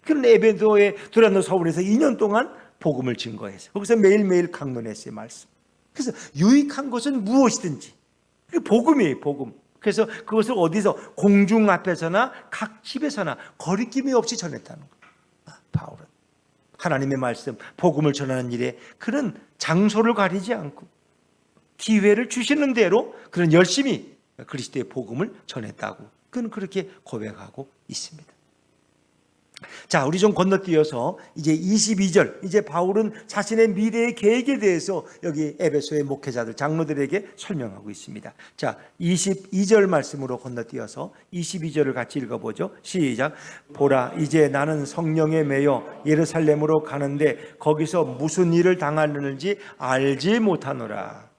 그런 에베소의 두란노 서울에서 2년 동안 복음을 증거했어요. 거기서 매일매일 강론했어요. 말씀. 그래서 유익한 것은 무엇이든지 복음이에요, 복음. 그래서 그것을 어디서 공중 앞에서나 각 집에서나 거리낌이 없이 전했다는 거예요. 바울은 하나님의 말씀, 복음을 전하는 일에 그런 장소를 가리지 않고 기회를 주시는 대로 그런 열심히 그리스도의 복음을 전했다고 그는 그렇게 고백하고 있습니다. 자, 우리 좀 건너뛰어서 이제 22절, 이제 바울은 자신의 미래의 계획에 대해서 여기 에베소의 목회자들, 장로들에게 설명하고 있습니다. 자, 22절 말씀으로 건너뛰어서 22절을 같이 읽어보죠. 시작. 보라, 이제 나는 성령에 매여 예루살렘으로 가는데 거기서 무슨 일을 당하는지 알지 못하노라.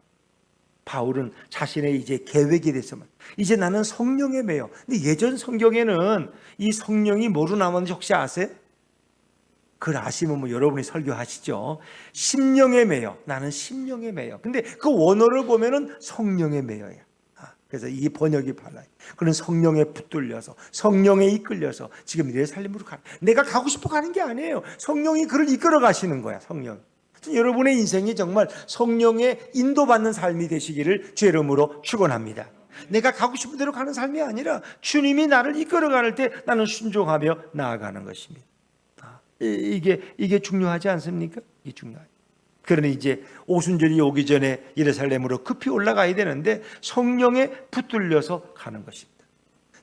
바울은 자신의 이제 계획에 대해서만 이제 나는 성령에 매여. 근데 예전 성경에는 이 성령이 뭐로 나오는지 혹시 아세요? 그걸 아시면 뭐 여러분이 설교하시죠. 심령에 매여. 나는 심령에 매여. 근데 그 원어를 보면은 성령에 매여야. 그래서 이 번역이 달라요. 그런 성령에 붙들려서 성령에 이끌려서 지금 예루살렘으로 가는, 내가 가고 싶어 가는 게 아니에요. 성령이 그를 이끌어 가시는 거야. 성령. 여러분의 인생이 정말 성령의 인도받는 삶이 되시기를 주의 이름으로 축원합니다. 내가 가고 싶은 대로 가는 삶이 아니라 주님이 나를 이끌어 가는 때 나는 순종하며 나아가는 것입니다. 이게 중요하지 않습니까? 이게 중요하죠. 그러니 이제 오순절이 오기 전에 예루살렘으로 급히 올라가야 되는데 성령에 붙들려서 가는 것입니다.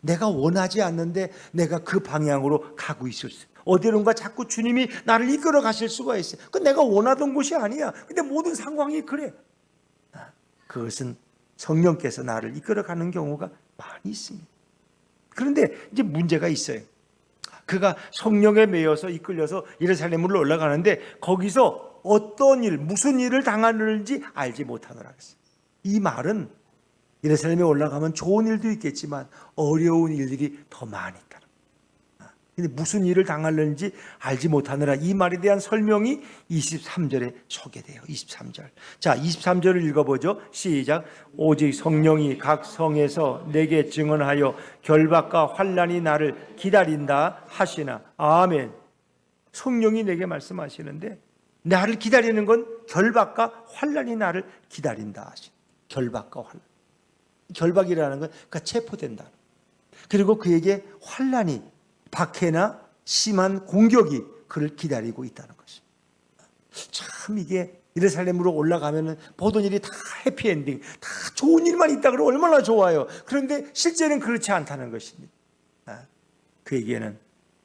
내가 원하지 않는데 내가 그 방향으로 가고 있을 수, 어디론가 자꾸 주님이 나를 이끌어 가실 수가 있어요. 그건 내가 원하던 곳이 아니야. 근데 모든 상황이 그래. 그것은 성령께서 나를 이끌어 가는 경우가 많이 있습니다. 그런데 이제 문제가 있어요. 그가 성령에 매여서 이끌려서 예루살렘으로 올라가는데 거기서 어떤 일, 무슨 일을 당하는지 알지 못하더라. 이 말은 예루살렘에 올라가면 좋은 일도 있겠지만 어려운 일들이 더 많이 있다. 근데 무슨 일을 당하는지 알지 못하느라, 이 말에 대한 설명이 23절에 소개돼요. 23절. 자, 23절을 읽어보죠. 시작. 오직 성령이 각 성에서 내게 증언하여 결박과 환난이 나를 기다린다 하시나. 아멘. 성령이 내게 말씀하시는데 나를 기다리는 건 결박과 환난이 나를 기다린다 하시나. 결박과 환난. 결박이라는 건 그러니까 체포된다. 그리고 그에게 환난이, 박해나 심한 공격이 그를 기다리고 있다는 것입니다. 참 이게 예루살렘으로 올라가면은 모든 일이 다 해피엔딩, 다 좋은 일만 있다 그러면 얼마나 좋아요. 그런데 실제는 그렇지 않다는 것입니다. 그에게는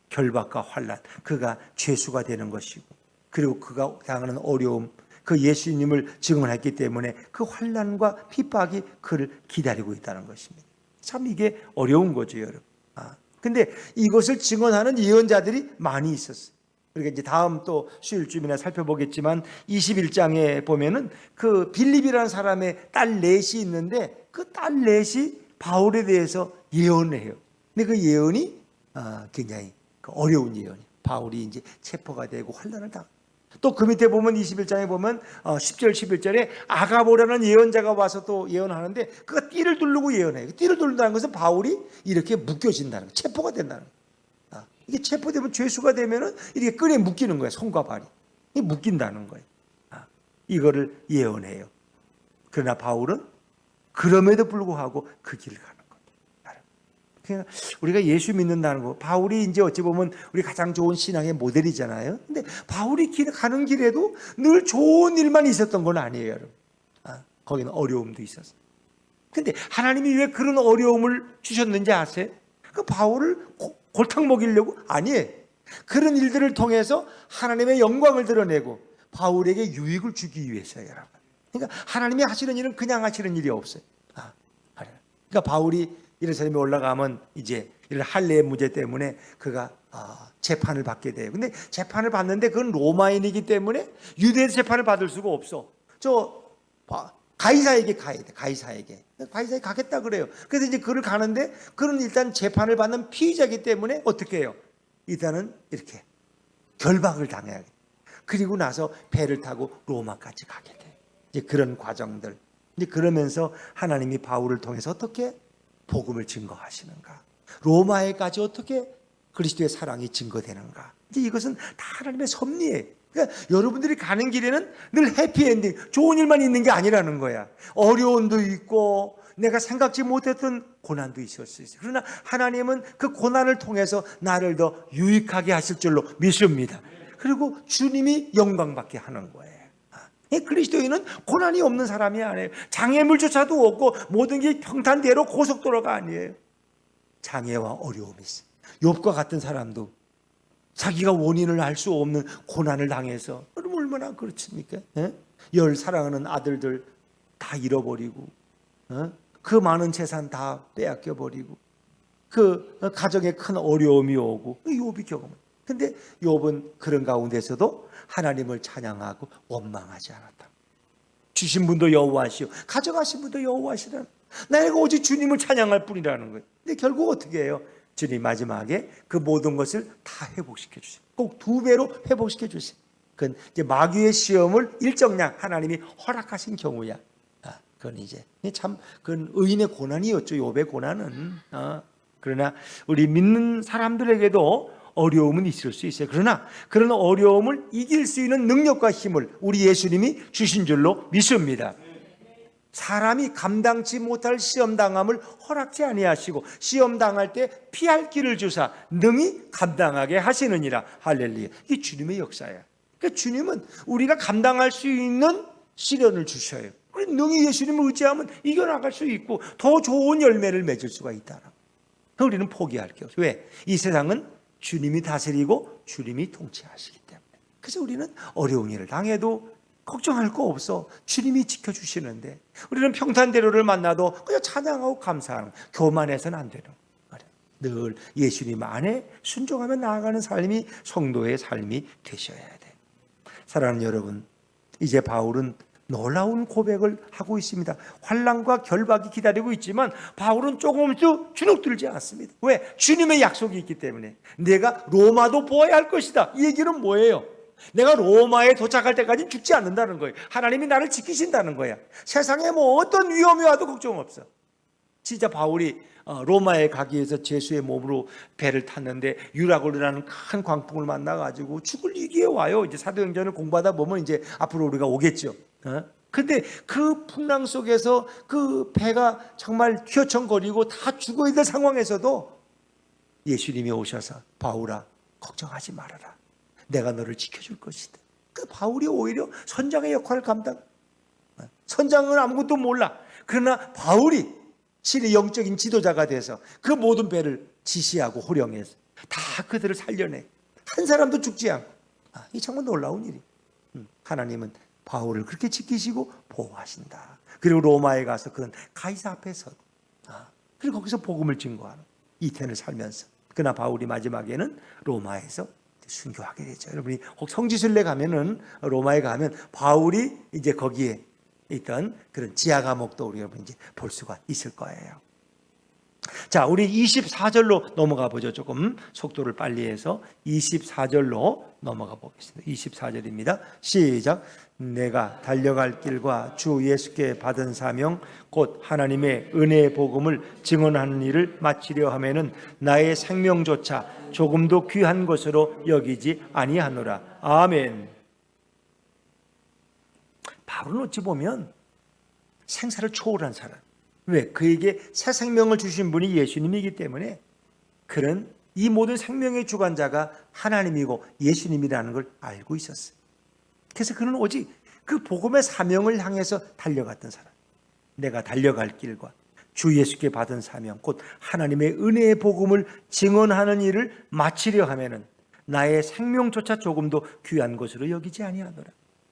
결박과 환난, 그가 죄수가 되는 것이고, 그리고 그가 당하는 어려움, 그 예수님을 증언했기 때문에 그 환난과 핍박이 그를 기다리고 있다는 것입니다. 참 이게 어려운 거죠, 여러분. 근데 이것을 증언하는 예언자들이 많이 있었어요. 그러니까 이제 다음 또 수요일쯤이나 살펴보겠지만 21장에 보면은 그 빌립이라는 사람의 딸 넷이 있는데 그 딸 넷이 바울에 대해서 예언을 해요. 근데 그 예언이 굉장히 어려운 예언이에요. 바울이 이제 체포가 되고 환난을 당하고, 또 그 밑에 보면 21장에 보면 10절 11절에 아가보라는 예언자가 와서 또 예언하는데 그가 띠를 두르고 예언해요. 띠를 두른다는 것은 바울이 이렇게 묶여진다는 거예요. 체포가 된다는 거예요. 이게 체포되면 죄수가 되면은 이렇게 끈에 묶이는 거예요. 손과 발이. 이게 묶인다는 거예요. 이거를 예언해요. 그러나 바울은 그럼에도 불구하고 그 길을 가는 거예요. 그러니까 우리가 예수 믿는다는 거, 바울이 이제 어찌 보면 우리 가장 좋은 신앙의 모델이잖아요. 근데 바울이 가는 길에도 늘 좋은 일만 있었던 건 아니에요, 여러분. 거기는 어려움도 있었어요. 근데 하나님이 왜 그런 어려움을 주셨는지 아세요? 그 바울을 골탕 먹이려고? 아니에요. 그런 일들을 통해서 하나님의 영광을 드러내고 바울에게 유익을 주기 위해서요, 여러분. 그러니까 하나님이 하시는 일은 그냥 하시는 일이 없어요. 그러니까 바울이 예루살렘에 올라가면 이제 할례의 문제 때문에 그가 재판을 받게 돼요. 근데 재판을 받는데 그건 로마인이기 때문에 유대 재판을 받을 수가 없어. 가이사에게 가야 돼. 가이사에게 가겠다 그래요. 그래서 이제 그를 가는데 그는 일단 재판을 받는 피의자이기 때문에 어떻게 해요? 일단은 이렇게 결박을 당해야 돼. 그리고 나서 배를 타고 로마까지 가게 돼. 이제 그런 과정들. 이제 그러면서 하나님이 바울을 통해서 어떻게 복음을 증거하시는가? 로마에까지 어떻게 그리스도의 사랑이 증거되는가? 이제 이것은 다 하나님의 섭리예요. 그러니까 여러분들이 가는 길에는 늘 해피엔딩, 좋은 일만 있는 게 아니라는 거야. 어려움도 있고 내가 생각지 못했던 고난도 있을 수 있어요. 그러나 하나님은 그 고난을 통해서 나를 더 유익하게 하실 줄로 믿습니다. 그리고 주님이 영광받게 하는 거예요. 그리스도인은 고난이 없는 사람이 아니에요. 장애물조차도 없고 모든 게 평탄대로 고속도로가 아니에요. 장애와 어려움이 있어요. 욥과 같은 사람도 자기가 원인을 알 수 없는 고난을 당해서 얼마나 그렇습니까? 열 사랑하는 아들들 다 잃어버리고 그 많은 재산 다 빼앗겨버리고 그 가정에 큰 어려움이 오고 욥이 경험을. 근데 욥은 그런 가운데서도 하나님을 찬양하고 원망하지 않았다. 주신 분도 여호와시오, 가져가신 분도 여호와시라. 내가 오직 주님을 찬양할 뿐이라는 거예요. 근데 결국 어떻게 해요? 주님 마지막에 그 모든 것을 다 회복시켜 주세요. 꼭 2배로 회복시켜 주세요. 그건 이제 마귀의 시험을 일정량 하나님이 허락하신 경우야. 그건 이제 참 그건 의인의 고난이었죠. 욥의 고난은. 그러나 우리 믿는 사람들에게도 어려움은 있을 수 있어요. 그러나 그런 어려움을 이길 수 있는 능력과 힘을 우리 예수님이 주신 줄로 믿습니다. 사람이 감당치 못할 시험 당함을 허락지 아니하시고 시험 당할 때 피할 길을 주사 능히 감당하게 하시느니라. 할렐루야. 이게 주님의 역사예요. 그러니까 주님은 우리가 감당할 수 있는 시련을 주셔요. 그래서 능히 예수님을 의지하면 이겨나갈 수 있고 더 좋은 열매를 맺을 수가 있다. 우리는 포기할 게 없어요. 왜? 이 세상은 주님이 다스리고 주님이 통치하시기 때문에. 그래서 우리는 어려운 일을 당해도 걱정할 거 없어. 주님이 지켜주시는데 우리는 평탄대로를 만나도 그냥 찬양하고 감사하는, 교만해서는 안 되는 거예요. 늘 예수님 안에 순종하며 나아가는 삶이 성도의 삶이 되셔야 돼. 사랑하는 여러분, 이제 바울은 놀라운 고백을 하고 있습니다. 환난과 결박이 기다리고 있지만 바울은 조금도 주눅들지 않습니다. 왜? 주님의 약속이 있기 때문에. 내가 로마도 보아야 할 것이다. 이 얘기는 뭐예요? 내가 로마에 도착할 때까지 죽지 않는다는 거예요. 하나님이 나를 지키신다는 거야. 세상에 뭐 어떤 위험이 와도 걱정 없어. 진짜 바울이 로마에 가기 위해서 제수의 몸으로 배를 탔는데 유라굴이라는 큰 광풍을 만나가지고 죽을 위기에 와요. 이제 사도행전을 공부하다 보면 이제 앞으로 우리가 오겠죠. 근데 그 풍랑 속에서 그 배가 정말 휘어청거리고 다 죽어야 될 상황에서도 예수님이 오셔서 바울아 걱정하지 말아라. 내가 너를 지켜줄 것이다. 그 바울이 오히려 선장의 역할을 감당. 선장은 아무것도 몰라. 그러나 바울이 신의 영적인 지도자가 돼서 그 모든 배를 지시하고 호령해서 다 그들을 살려내. 한 사람도 죽지 않고. 이 정말 놀라운 일이. 하나님은 바울을 그렇게 지키시고 보호하신다. 그리고 로마에 가서 그는 가이사 앞에 서고 그리고 거기서 복음을 증거하는 이태를 살면서. 그러나 바울이 마지막에는 로마에서 순교하게 되죠. 여러분이 혹 성지순례 가면은 로마에 가면 바울이 이제 거기에 있던 그런 지하 감옥도 우리 여러분 이제 볼 수가 있을 거예요. 자, 우리 24절로 넘어가 보죠. 조금 속도를 빨리 해서 24절로 넘어가 보겠습니다. 24절입니다. 시작. 내가 달려갈 길과 주 예수께 받은 사명 곧 하나님의 은혜의 복음을 증언하는 일을 마치려 하면은 나의 생명조차 조금도 귀한 것으로 여기지 아니하노라. 아멘. 바울은 어찌 보면 생사를 초월한 사람. 왜? 그에게 새 생명을 주신 분이 예수님이기 때문에 그는 이 모든 생명의 주관자가 하나님이고 예수님이라는 걸 알고 있었어요. 그래서 그는 오직 그 복음의 사명을 향해서 달려갔던 사람. 내가 달려갈 길과 주 예수께 받은 사명 곧 하나님의 은혜의 복음을 증언하는 일을 마치려 하면은 나의 생명조차 조금도 귀한 것으로 여기지 아니하노라.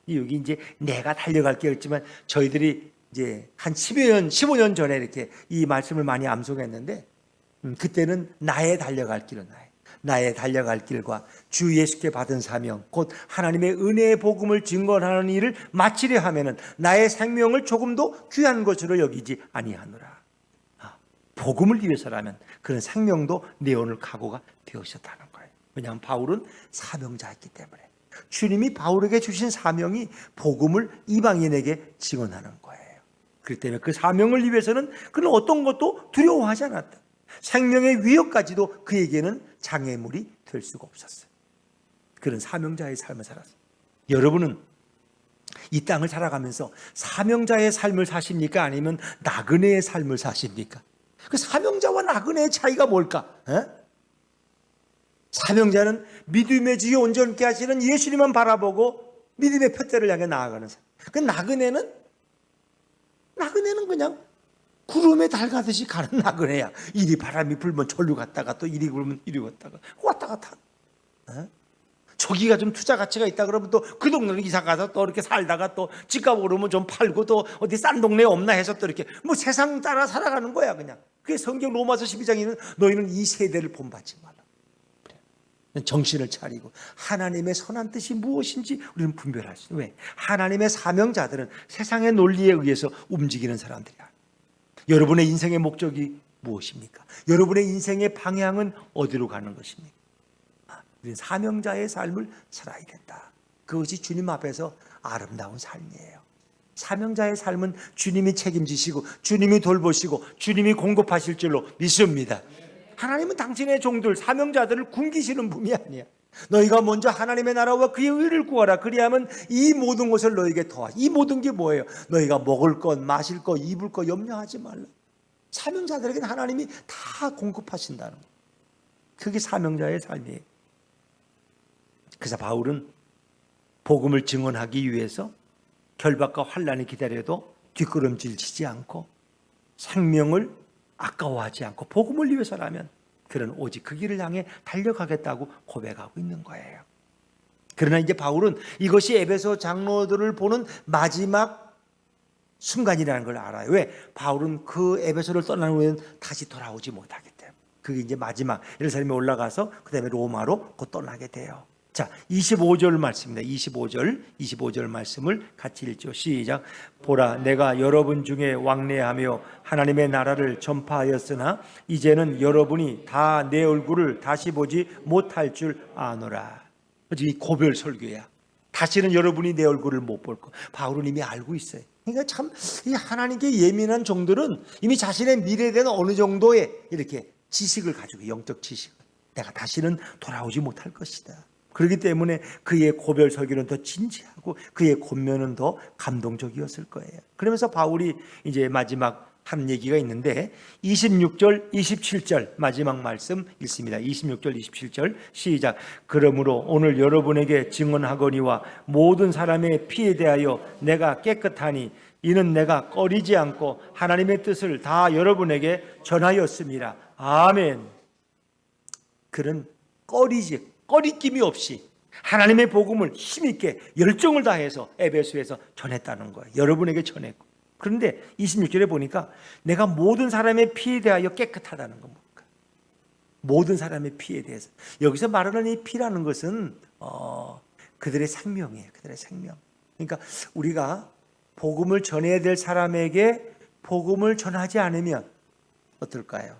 여기 이제 내가 달려갈 길이었지만 저희들이 이제 한 10여 년, 15년 전에 이렇게 이 말씀을 많이 암송했는데 그때는 나의 달려갈 길은 나의 달려갈 길과 주 예수께 받은 사명 곧 하나님의 은혜의 복음을 증거하는 일을 마치려 하면은 나의 생명을 조금도 귀한 것으로 여기지 아니하노라. 복음을 위해서라면 그런 생명도 내어놓을 각오가 되었었다는 거예요. 왜냐하면 바울은 사명자였기 때문에 주님이 바울에게 주신 사명이 복음을 이방인에게 증언하는 거예요. 그렇기 때문에 그 사명을 위해서는 그는 어떤 것도 두려워하지 않았다. 생명의 위협까지도 그에게는 장애물이 될 수가 없었어요. 그런 사명자의 삶을 살았어요. 여러분은 이 땅을 살아가면서 사명자의 삶을 사십니까? 아니면 나그네의 삶을 사십니까? 그 사명자와 나그네의 차이가 뭘까? 사명자는 믿음의 주에 온전케 하시는 예수님만 바라보고 믿음의 푯대를 향해 나아가는 사람. 그 나그네는 그냥 구름에 달 가듯이 가는 나그네야. 이리 바람이 불면 절로 갔다가 또 이리 불면 이리 갔다가 왔다 갔다. 저기가 좀 투자 가치가 있다 그러면 또 그 동네는 이사 가서 또 이렇게 살다가 또 집값 오르면 좀 팔고 또 어디 싼 동네 없나 해서 또 이렇게 뭐 세상 따라 살아가는 거야 그냥. 그게 성경 로마서 12장에는 너희는 이 세대를 본받지 말라. 정신을 차리고 하나님의 선한 뜻이 무엇인지 우리는 분별할 수 있어요. 왜? 하나님의 사명자들은 세상의 논리에 의해서 움직이는 사람들이야. 여러분의 인생의 목적이 무엇입니까? 여러분의 인생의 방향은 어디로 가는 것입니까? 우리는 사명자의 삶을 살아야 된다. 그것이 주님 앞에서 아름다운 삶이에요. 사명자의 삶은 주님이 책임지시고 주님이 돌보시고 주님이 공급하실 줄로 믿습니다. 하나님은 당신의 종들, 사명자들을 굶기시는 분이 아니야. 너희가 먼저 하나님의 나라와 그의 의를 구하라. 그리하면 이 모든 것을 너희에게 더하시. 이 모든 게 뭐예요? 너희가 먹을 것, 마실 것, 입을 것 염려하지 말라. 사명자들에게는 하나님이 다 공급하신다는 거예요. 그게 사명자의 삶이에요. 그래서 바울은 복음을 증언하기 위해서 결박과 환난이 기다려도 뒷걸음질 치지 않고 생명을 아까워하지 않고 복음을 위해서라면 그는 오직 그 길을 향해 달려가겠다고 고백하고 있는 거예요. 그러나 이제 바울은 이것이 에베소 장로들을 보는 마지막 순간이라는 걸 알아요. 왜? 바울은 그 에베소를 떠난 후에는 다시 돌아오지 못하기 때문에. 그게 이제 마지막 예루살렘에 올라가서 그 다음에 로마로 곧 떠나게 돼요. 자, 25절 말씀입니다. 25절 말씀을 같이 읽죠. 시작. 보라, 내가 여러분 중에 왕래하며 하나님의 나라를 전파하였으나 이제는 여러분이 다 내 얼굴을 다시 보지 못할 줄 아노라. 이 고별 설교야. 다시는 여러분이 내 얼굴을 못 볼 거. 바울은 이미 알고 있어요. 그러니까 참 이 하나님께 예민한 종들은 이미 자신의 미래에 대한 어느 정도의 이렇게 지식을 가지고, 영적 지식을, 내가 다시는 돌아오지 못할 것이다. 그렇기 때문에 그의 고별 설교는 더 진지하고 그의 권면은 더 감동적이었을 거예요. 그러면서 바울이 이제 마지막 하는 얘기가 있는데 26절, 27절 마지막 말씀 읽습니다. 26절, 27절 시작. 그러므로 오늘 여러분에게 증언하거니와 모든 사람의 피에 대하여 내가 깨끗하니 이는 내가 꺼리지 않고 하나님의 뜻을 다 여러분에게 전하였습니다. 아멘. 그는 꺼리낌이 없이 하나님의 복음을 힘있게 열정을 다해서 에베소에서 전했다는 거예요. 여러분에게 전했고. 그런데 26절에 보니까 내가 모든 사람의 피에 대하여 깨끗하다는 겁니다. 모든 사람의 피에 대해서. 여기서 말하는 이 피라는 것은 그들의 생명이에요. 그들의 생명. 그러니까 우리가 복음을 전해야 될 사람에게 복음을 전하지 않으면 어떨까요?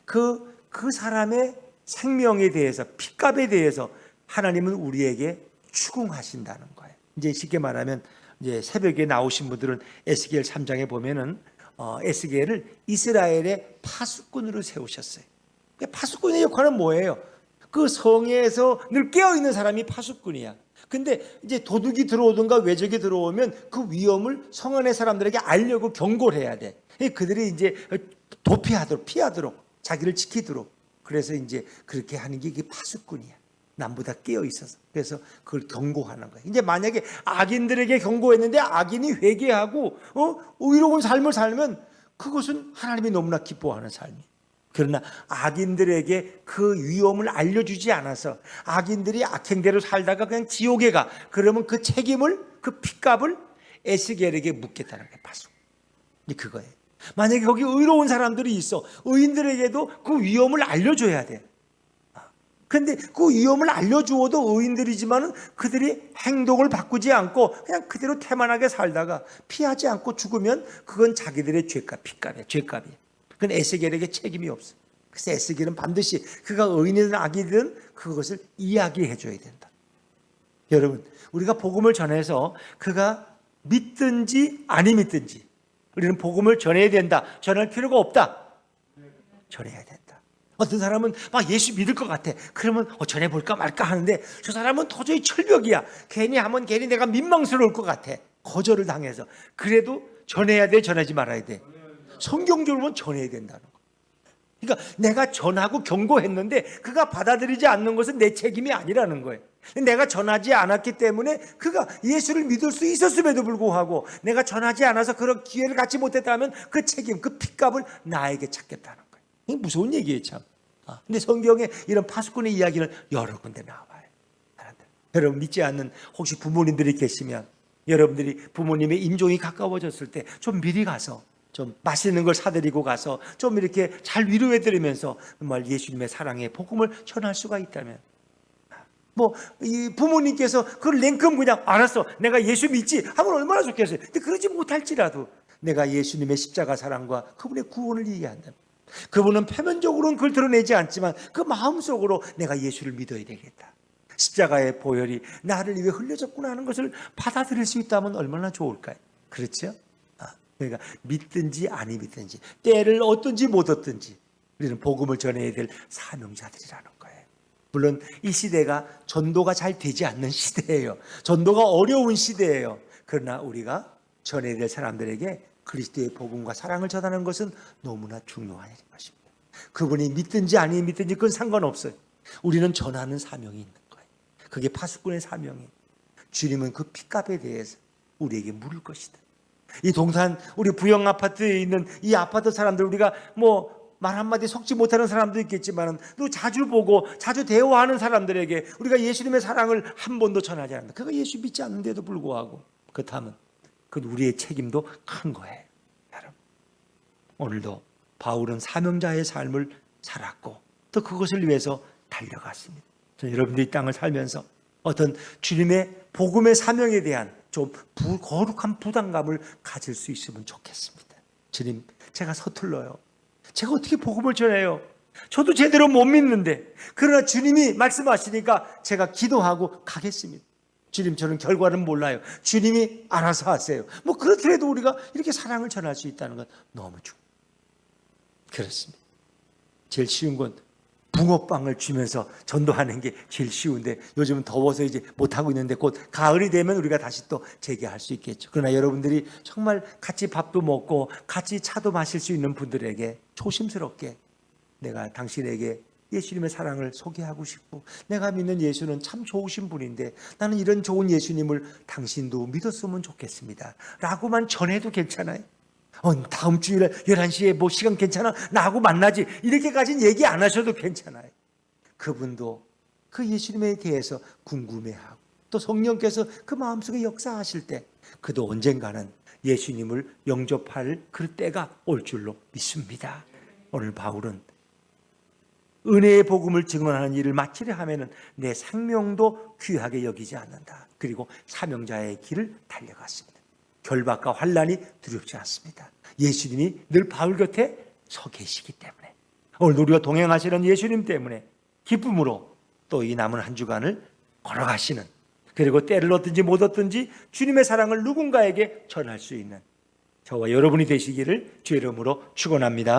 그 사람의 생명에 대해서, 핏값에 대해서 하나님은 우리에게 추궁하신다는 거예요. 이제 쉽게 말하면 이제 새벽에 나오신 분들은 에스겔 3장에 보면은 에스겔을 이스라엘의 파수꾼으로 세우셨어요. 파수꾼의 역할은 뭐예요? 그 성에서 늘 깨어 있는 사람이 파수꾼이야. 근데 이제 도둑이 들어오든가 외적이 들어오면 그 위험을 성 안의 사람들에게 알려고 경고를 해야 돼. 그들이 이제 피하도록 자기를 지키도록. 그래서 이제 그렇게 하는 게 이게 파수꾼이야. 남보다 깨어 있어서. 그래서 그걸 경고하는 거예요. 이제 만약에 악인들에게 경고했는데 악인이 회개하고 의로운 삶을 살면 그것은 하나님이 너무나 기뻐하는 삶이에요. 그러나 악인들에게 그 위험을 알려주지 않아서 악인들이 악행대로 살다가 그냥 지옥에 가. 그러면 그 책임을, 그 핏값을 에스겔에게 묻겠다는 거예요. 파수꾼. 그거예요. 만약에 거기 의로운 사람들이 있어. 의인들에게도 그 위험을 알려줘야 돼. 그런데 그 위험을 알려주어도 의인들이지만은 그들이 행동을 바꾸지 않고 그냥 그대로 태만하게 살다가 피하지 않고 죽으면 그건 자기들의 핏값이야. 죄값이야. 그건 에스겔에게 책임이 없어. 그래서 에스겔은 반드시 그가 의인이든 악이든 그것을 이야기해 줘야 된다. 여러분, 우리가 복음을 전해서 그가 믿든지 아니 믿든지 우리는 복음을 전해야 된다. 전할 필요가 없다. 전해야 된다. 어떤 사람은 막 예수 믿을 것 같아. 그러면 전해볼까 말까 하는데 저 사람은 도저히 철벽이야. 괜히 하면 괜히 내가 민망스러울 것 같아. 거절을 당해서. 그래도 전해야 돼, 전하지 말아야 돼. 성경적으로 보면 전해야 된다는 거. 그러니까 내가 전하고 경고했는데 그가 받아들이지 않는 것은 내 책임이 아니라는 거예요. 내가 전하지 않았기 때문에 그가 예수를 믿을 수 있었음에도 불구하고 내가 전하지 않아서 그런 기회를 갖지 못했다면 그 책임, 그 핏값을 나에게 찾겠다는 거예요. 이게 무서운 얘기예요, 참. 근데 성경에 이런 파수꾼의 이야기는 여러 군데 나와요. 여러분 믿지 않는 혹시 부모님들이 계시면 여러분들이 부모님의 임종이 가까워졌을 때 좀 미리 가서 좀 맛있는 걸 사드리고 가서 좀 이렇게 잘 위로해드리면서 정말 예수님의 사랑의 복음을 전할 수가 있다면 이 부모님께서 그걸 냉큼 그냥 알았어 내가 예수 믿지 하면 얼마나 좋겠어요. 근데 그러지 못할지라도 내가 예수님의 십자가 사랑과 그분의 구원을 얘기한다. 그분은 표면적으로는 그걸 드러내지 않지만 그 마음속으로 내가 예수를 믿어야 되겠다. 십자가의 보혈이 나를 위해 흘려졌구나 하는 것을 받아들일 수 있다면 얼마나 좋을까요? 그렇죠? 그러니까 믿든지 아니 믿든지, 때를 얻든지 못 얻든지 우리는 복음을 전해야 될 사명자들이라는 거예요. 물론 이 시대가 전도가 잘 되지 않는 시대예요. 전도가 어려운 시대예요. 그러나 우리가 전해야 될 사람들에게 그리스도의 복음과 사랑을 전하는 것은 너무나 중요한 일인 것입니다. 그분이 믿든지 아니 믿든지 그건 상관없어요. 우리는 전하는 사명이 있는 거예요. 그게 파수꾼의 사명이에요. 주님은 그 핏값에 대해서 우리에게 물을 것이다. 이 동산 우리 부영 아파트에 있는 이 아파트 사람들, 우리가 뭐 말 한마디 섞지 못하는 사람도 있겠지만 또 자주 보고 자주 대화하는 사람들에게 우리가 예수님의 사랑을 한 번도 전하지 않는다. 그가 예수 믿지 않는데도 불구하고 그렇다면 그건 우리의 책임도 큰 거예요. 여러분, 오늘도 바울은 사명자의 삶을 살았고 또 그것을 위해서 달려갔습니다. 저는 여러분들이 이 땅을 살면서 어떤 주님의 복음의 사명에 대한 좀 거룩한 부담감을 가질 수 있으면 좋겠습니다. 주님, 제가 서툴러요. 제가 어떻게 복음을 전해요? 저도 제대로 못 믿는데, 그러나 주님이 말씀하시니까 제가 기도하고 가겠습니다. 주님, 저는 결과는 몰라요. 주님이 알아서 하세요. 뭐 그렇더라도 우리가 이렇게 사랑을 전할 수 있다는 건 너무 그렇습니다. 제일 쉬운 건 붕어빵을 주면서 전도하는 게 제일 쉬운데, 요즘은 더워서 이제 못하고 있는데 곧 가을이 되면 우리가 다시 또 재개할 수 있겠죠. 그러나 여러분들이 정말 같이 밥도 먹고 같이 차도 마실 수 있는 분들에게 조심스럽게 내가 당신에게 예수님의 사랑을 소개하고 싶고, 내가 믿는 예수는 참 좋으신 분인데 나는 이런 좋은 예수님을 당신도 믿었으면 좋겠습니다 라고만 전해도 괜찮아요. 다음 주일에 11시에 뭐 시간 괜찮아? 나하고 만나지. 이렇게까지는 얘기 안 하셔도 괜찮아요. 그분도 그 예수님에 대해서 궁금해하고 또 성령께서 그 마음속에 역사하실 때 그도 언젠가는 예수님을 영접할 그 때가 올 줄로 믿습니다. 오늘 바울은 은혜의 복음을 증언하는 일을 마치려 하면은 내 생명도 귀하게 여기지 않는다. 그리고 사명자의 길을 달려갔습니다. 결박과 환난이 두렵지 않습니다. 예수님이 늘 바울 곁에 서 계시기 때문에, 오늘 우리가 동행하시는 예수님 때문에 기쁨으로 또 이 남은 한 주간을 걸어가시는, 그리고 때를 얻든지 못 얻든지 주님의 사랑을 누군가에게 전할 수 있는 저와 여러분이 되시기를 주의 이름으로 축원합니다.